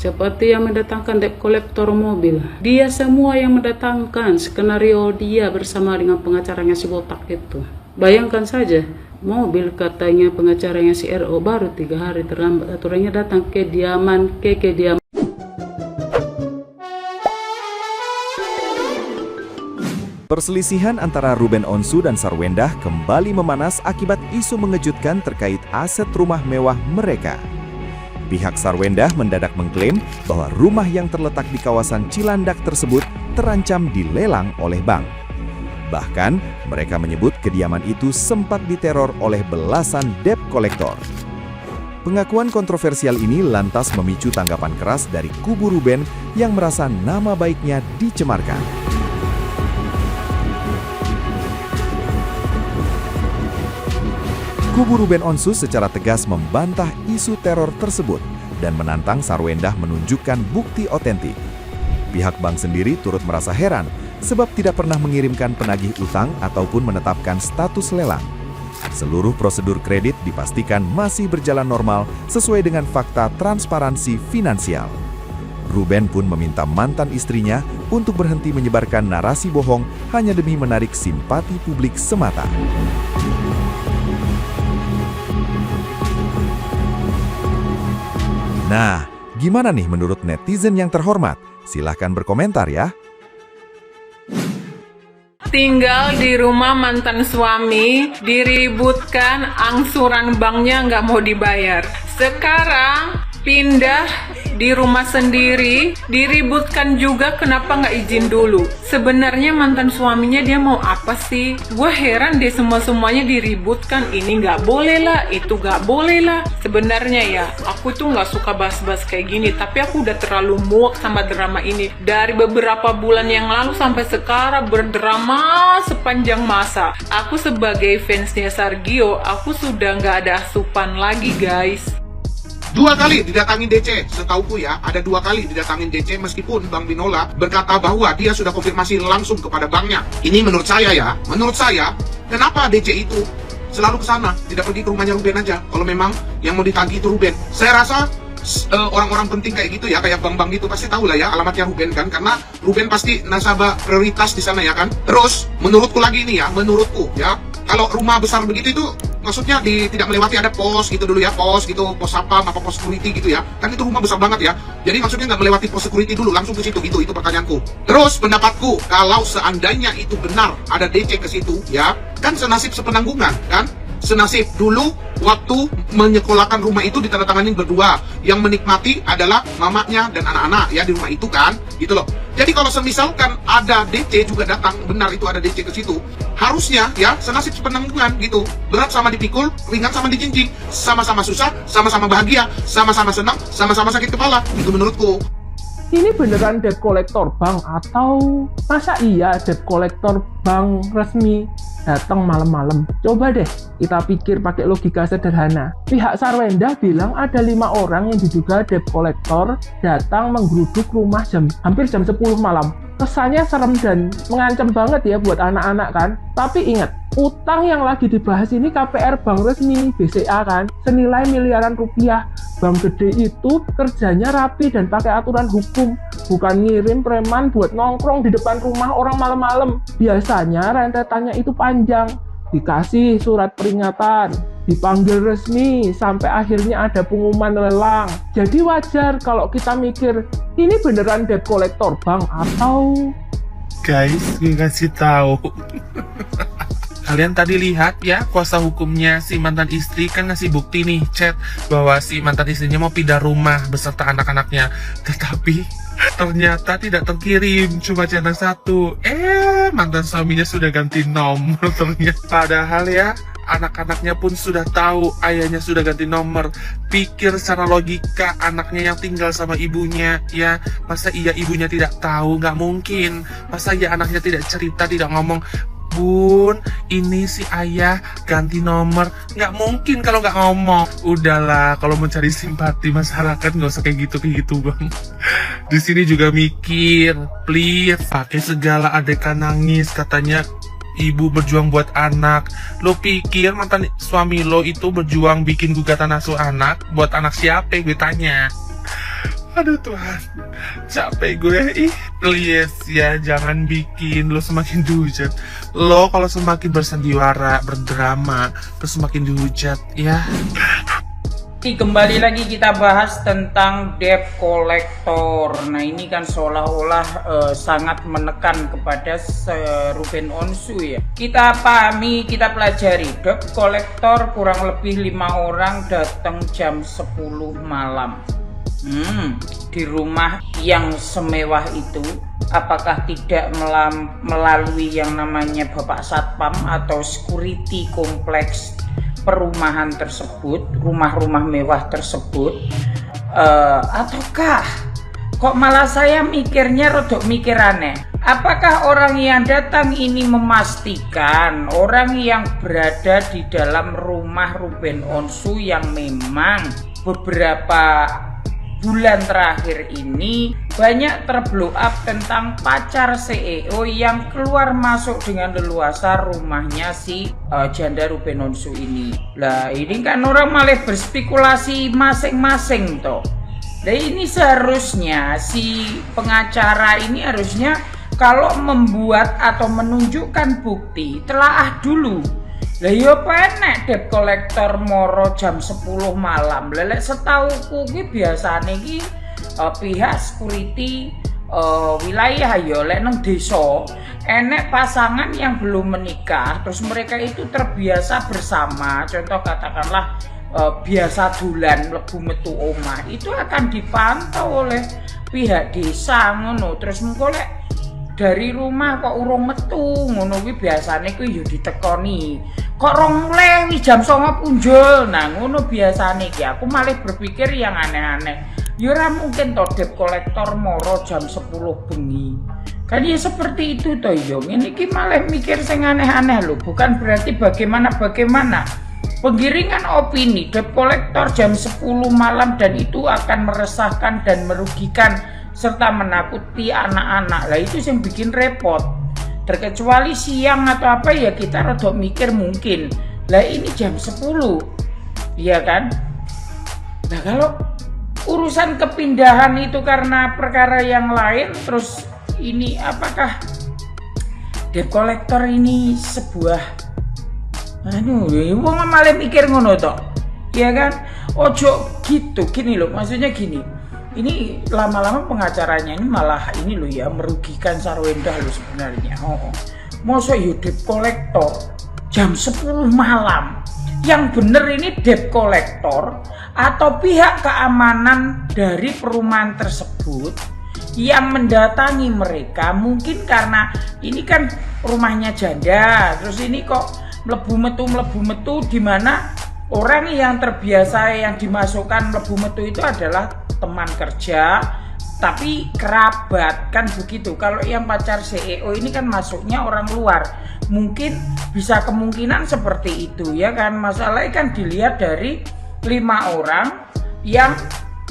seperti yang mendatangkan debt collector mobil. Dia semua yang mendatangkan skenario dia bersama dengan pengacaranya si botak itu. Bayangkan saja, mobil katanya pengacaranya si RO baru 3 hari terlambat aturannya datang ke kediaman. Perselisihan antara Ruben Onsu dan Sarwendah kembali memanas akibat isu mengejutkan terkait aset rumah mewah mereka. Pihak Sarwendah mendadak mengklaim bahwa rumah yang terletak di kawasan Cilandak tersebut terancam dilelang oleh bank. Bahkan, mereka menyebut kediaman itu sempat diteror oleh belasan debt collector. Pengakuan kontroversial ini lantas memicu tanggapan keras dari kubu Ruben yang merasa nama baiknya dicemarkan. Kubu Ruben Onsu secara tegas membantah isu teror tersebut dan menantang Sarwendah menunjukkan bukti otentik. Pihak bank sendiri turut merasa heran sebab tidak pernah mengirimkan penagih utang ataupun menetapkan status lelang. Seluruh prosedur kredit dipastikan masih berjalan normal sesuai dengan fakta transparansi finansial. Ruben pun meminta mantan istrinya untuk berhenti menyebarkan narasi bohong hanya demi menarik simpati publik semata. Nah, gimana nih menurut netizen yang terhormat? Silahkan berkomentar ya. Tinggal di rumah mantan suami, diributkan angsuran banknya nggak mau dibayar. Sekarang pindah di rumah sendiri, diributkan juga kenapa nggak izin dulu. Sebenarnya mantan suaminya dia mau apa sih? Gue heran deh semuanya diributkan. Ini nggak boleh lah, itu nggak boleh lah. Sebenarnya ya, aku tuh nggak suka bahas-bahas kayak gini, tapi aku udah terlalu muak sama drama ini. Dari beberapa bulan yang lalu sampai sekarang berdrama sepanjang masa. Aku sebagai fansnya Sargio, aku sudah nggak ada asupan lagi guys. 2 kali didatangin DC, setauku ya, ada 2 kali didatangin DC meskipun Bang Binola berkata bahwa dia sudah konfirmasi langsung kepada banknya. Ini menurut saya ya, kenapa DC itu selalu ke sana, tidak pergi ke rumahnya Ruben aja, kalau memang yang mau ditagih itu Ruben. Saya rasa orang-orang penting kayak gitu ya, kayak bank-bank gitu pasti tahu lah ya alamatnya Ruben kan, karena Ruben pasti nasabah prioritas di sana ya kan. Terus menurutku lagi nih ya, kalau rumah besar begitu itu maksudnya tidak melewati ada pos gitu dulu ya, pos apa pos security gitu ya, kan itu rumah besar banget ya, jadi maksudnya nggak melewati pos security dulu langsung ke situ, itu pertanyaanku. Terus pendapatku, kalau seandainya itu benar ada DC ke situ ya, kan senasib sepenanggungan kan, senasib dulu waktu menyekolahkan rumah itu ditandatangani berdua, yang menikmati adalah mamanya dan anak-anak ya di rumah itu kan, gitu loh. Jadi kalau semisalkan ada DC juga datang, benar itu ada DC ke situ, harusnya ya senasib sepenanggungan gitu, berat sama dipikul, ringan sama dijinjing, sama-sama susah, sama-sama bahagia, sama-sama senang, sama-sama sakit kepala, itu menurutku. Ini beneran debt collector bank atau masa iya debt collector bank resmi datang malam-malam? Coba deh kita pikir pakai logika sederhana. Pihak Sarwendah bilang ada 5 orang yang diduga debt collector datang menggeruduk rumah hampir jam 10 malam. Kesannya serem dan mengancam banget ya buat anak-anak kan. Tapi ingat, utang yang lagi dibahas ini KPR bank resmi BCA kan, senilai miliaran rupiah. Bank gede itu kerjanya rapi dan pakai aturan hukum, bukan ngirim preman buat nongkrong di depan rumah orang malam-malam. Biasanya rentetannya itu panjang, dikasih surat peringatan, dipanggil resmi, sampai akhirnya ada pengumuman lelang. Jadi wajar kalau kita mikir, ini beneran debt collector bank atau... Guys, gue kasih tahu. Kalian tadi lihat ya, kuasa hukumnya si mantan istri kan ngasih bukti nih, chat, bahwa si mantan istrinya mau pindah rumah beserta anak-anaknya. Tetapi ternyata tidak terkirim, cuma centang 1. Mantan suaminya sudah ganti nomor ternyata. Padahal ya, anak-anaknya pun sudah tahu ayahnya sudah ganti nomor. Pikir secara logika, anaknya yang tinggal sama ibunya ya, masa iya ibunya tidak tahu? Nggak mungkin. Masa iya anaknya tidak cerita, tidak ngomong, Bun, ini si ayah ganti nomor? Nggak mungkin kalau nggak ngomong. Udahlah, kalau mencari simpati masyarakat nggak usah kayak gitu bang. Di sini juga mikir, please, pakai segala adegan nangis katanya ibu berjuang buat anak. Lo pikir mantan suami lo itu berjuang bikin gugatan asuh anak buat anak siapa? Gue tanya. Aduh Tuhan, capek gue. Ih, please ya, jangan bikin lo semakin dihujat. Lo kalau semakin bersandiwara, berdrama, lo semakin dihujat ya. Kembali lagi kita bahas tentang debt collector. Nah ini kan seolah-olah sangat menekan kepada Ruben Onsu ya. Kita pahami, kita pelajari, debt collector kurang lebih 5 orang datang jam 10 malam. Di rumah yang semewah itu, apakah tidak melalui yang namanya Bapak Satpam atau security kompleks perumahan tersebut, rumah-rumah mewah tersebut, ataukah kok malah saya mikirnya rodok mikir aneh, apakah orang yang datang ini memastikan orang yang berada di dalam rumah Ruben Onsu yang memang beberapa bulan terakhir ini banyak terblow up tentang pacar CEO yang keluar masuk dengan leluasa rumahnya si janda Ruben Onsu ini. Lah ini kan orang malah berspekulasi masing-masing toh. Nah ini seharusnya si pengacara ini harusnya kalau membuat atau menunjukkan bukti telaah dulu. Lah yo penek debt collector moro jam 10 malam. Lelek setauku ki biasane ki pihak security wilayah yo lek nang desa enek pasangan yang belum menikah terus mereka itu terbiasa bersama, contoh katakanlah biasa dolan mlebu metu omah, itu akan dipantau oleh pihak desa ngono. Terus mengko lek dari rumah kok urung metu ngono kuwi biasane kuwi yo ditekoni. Kok rong mulai jam 09.00 punjul. Nah ngono biasane ki aku malah berpikir yang aneh-aneh. Ya ora mungkin toh debt collector moro jam 10 bengi. Kan ya seperti itu toh yo. Ini ki malah mikir sing aneh-aneh lho, bukan berarti bagaimana. Penggiringan opini debt collector jam 10 malam dan itu akan meresahkan dan merugikan serta menakuti anak-anak. Lah itu yang bikin repot. Terkecuali siang atau apa ya kita rada mikir mungkin. Lah ini jam 10. Iya kan? Nah kalau urusan kepindahan itu karena perkara yang lain, terus ini apakah debt collector ini sebuah wong malah mikir ngono toh. Iya kan? Ojo gitu, gini loh, maksudnya gini. Ini lama-lama pengacaranya ini malah ini loh ya, merugikan Sarwendah loh sebenarnya. Masa ya debt collector jam 10 malam. Yang bener ini debt collector atau pihak keamanan dari perumahan tersebut yang mendatangi mereka, mungkin karena ini kan rumahnya janda, terus ini kok mlebu metu di mana orang yang terbiasa yang dimasukkan mlebu metu itu adalah teman kerja tapi kerabat, kan begitu. Kalau yang pacar CEO ini kan masuknya orang luar, mungkin bisa kemungkinan seperti itu ya kan. Masalahnya kan dilihat dari 5 orang yang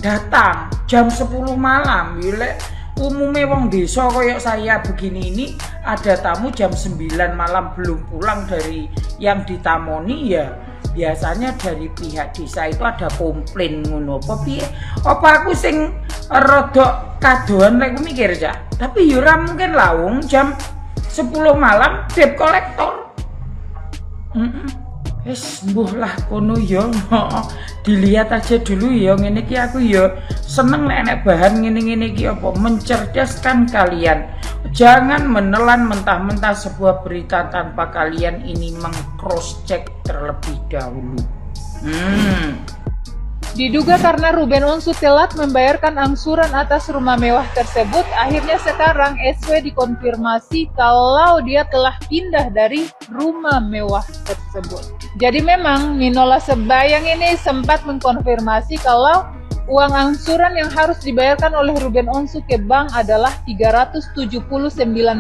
datang jam 10 malam. Yule umumnya wong desa koyok saya begini ini ada tamu jam 9 malam belum pulang dari yang ditamoni ya. Biasanya dari pihak desa itu ada komplain ngono apa piye? Apa aku sing rada kadoan lek mikir ya. Tapi yo ora mungkin lah wong jam 10 malam debt collector. Wis mbuh lah kono yo. Dilihat aja dulu ya ngene iki aku yo seneng nek enek bahan ngene-ngene iki apa mencerdaskan kalian. Jangan menelan mentah-mentah sebuah berita tanpa kalian ini meng-cross check terlebih dahulu. Diduga karena Ruben Onsu telat membayarkan angsuran atas rumah mewah tersebut, akhirnya sekarang SW dikonfirmasi kalau dia telah pindah dari rumah mewah tersebut. Jadi memang Minola Sebayang ini sempat mengkonfirmasi kalau uang angsuran yang harus dibayarkan oleh Ruben Onsu ke bank adalah 379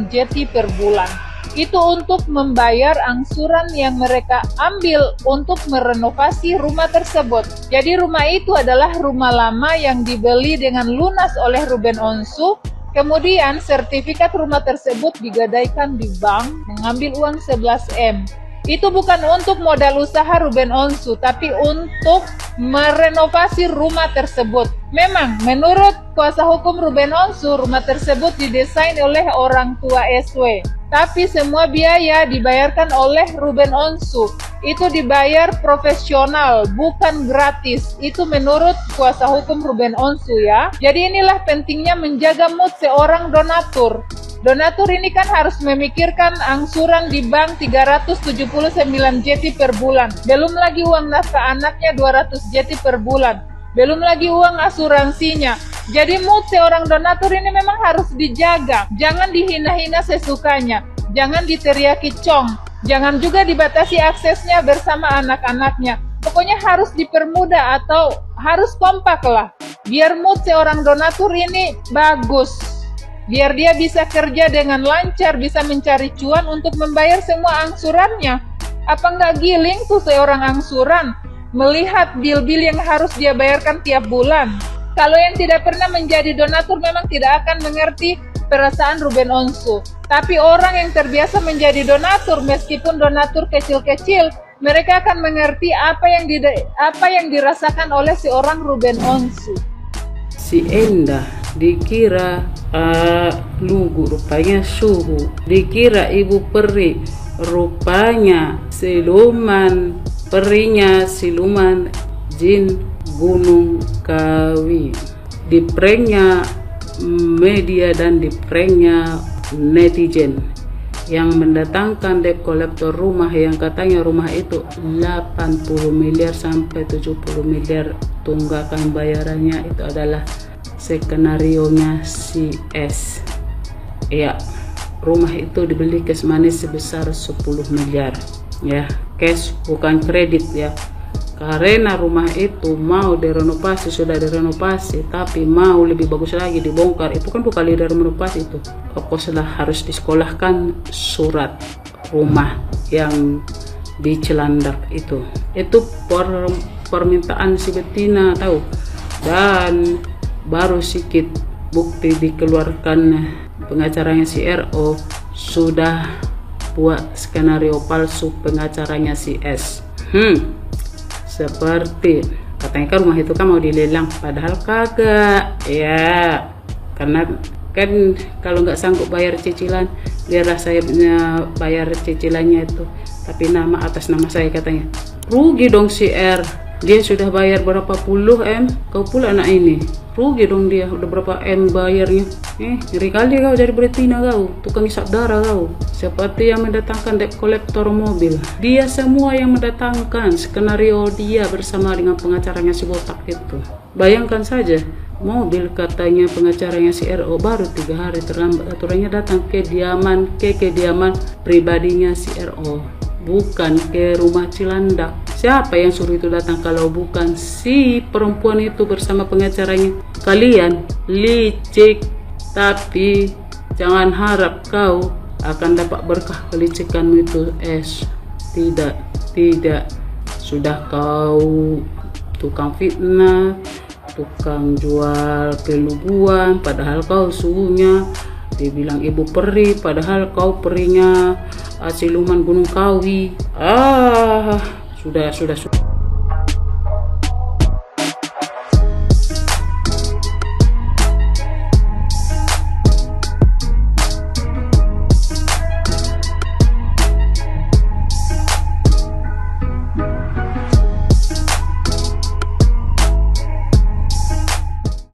JT per bulan. Itu untuk membayar angsuran yang mereka ambil untuk merenovasi rumah tersebut. Jadi rumah itu adalah rumah lama yang dibeli dengan lunas oleh Ruben Onsu. Kemudian sertifikat rumah tersebut digadaikan di bank mengambil uang 11 M. Itu bukan untuk modal usaha Ruben Onsu, tapi untuk merenovasi rumah tersebut. Memang, menurut kuasa hukum Ruben Onsu, rumah tersebut didesain oleh orang tua SW. Tapi semua biaya dibayarkan oleh Ruben Onsu. Itu dibayar profesional, bukan gratis. Itu menurut kuasa hukum Ruben Onsu ya. Jadi inilah pentingnya menjaga mood seorang donatur. Donatur ini kan harus memikirkan angsuran di bank 379 JT per bulan. Belum lagi uang nafkah anaknya 200 JT per bulan. Belum lagi uang asuransinya. Jadi mood seorang donatur ini memang harus dijaga. Jangan dihina-hina sesukanya. Jangan diteriaki cong. Jangan juga dibatasi aksesnya bersama anak-anaknya. Pokoknya harus dipermudah atau harus kompak lah. Biar mood seorang donatur ini bagus. Biar dia bisa kerja dengan lancar, bisa mencari cuan untuk membayar semua angsurannya. Apa nggak giling tuh seorang angsuran melihat bil-bil yang harus dia bayarkan tiap bulan? Kalau yang tidak pernah menjadi donatur memang tidak akan mengerti perasaan Ruben Onsu. Tapi orang yang terbiasa menjadi donatur, meskipun donatur kecil-kecil, mereka akan mengerti apa yang dirasakan oleh seorang Ruben Onsu. Si Endah dikira lugu, rupanya suhu. Dikira ibu peri, rupanya siluman. Perinya siluman jin Gunung Kawi. Dipranknya media dan dipranknya netizen yang mendatangkan debt collector rumah yang katanya rumah itu 80 miliar sampai 70 miliar tunggakan bayarannya. Itu adalah skenarionya si S. Ya, rumah itu dibeli cash money sebesar 10 miliar ya, cash bukan kredit ya. Karena rumah itu mau direnovasi, sudah direnovasi, tapi mau lebih bagus lagi dibongkar. Itu kan bukan direnovasi itu. Pokoknya harus disekolahkan surat rumah yang di Cilandak itu. Itu permintaan si Betina tahu. Dan baru sedikit bukti dikeluarkan pengacaranya si RO sudah buat skenario palsu pengacaranya si S. Seperti katanya kan rumah itu kan mau dilelang, padahal kagak ya, karena kan kalau nggak sanggup bayar cicilan biarlah saya bayar cicilannya itu, tapi atas nama saya katanya. Rugi dong si R, dia sudah bayar berapa puluh M, kau pula anak ini rugi dong, dia udah berapa M bayarnya. Ngeri kali kau jadi Betina kau, tukang isap darah kau. Seperti yang mendatangkan debt collector mobil, dia semua yang mendatangkan skenario dia bersama dengan pengacaranya si botak itu. Bayangkan saja, mobil katanya pengacaranya si RO baru 3 hari terlambat aturannya datang ke kediaman pribadinya si RO, bukan ke rumah Cilandak. Siapa yang suruh itu datang kalau bukan si perempuan itu bersama pengacaranya? Kalian licik, tapi jangan harap kau akan dapat berkah kelicikanmu itu S. Tidak. Sudah kau tukang fitnah, tukang jual keluguan, padahal kau suhunya dibilang ibu peri, padahal kau perinya siluman Gunung Kawi. Sudah.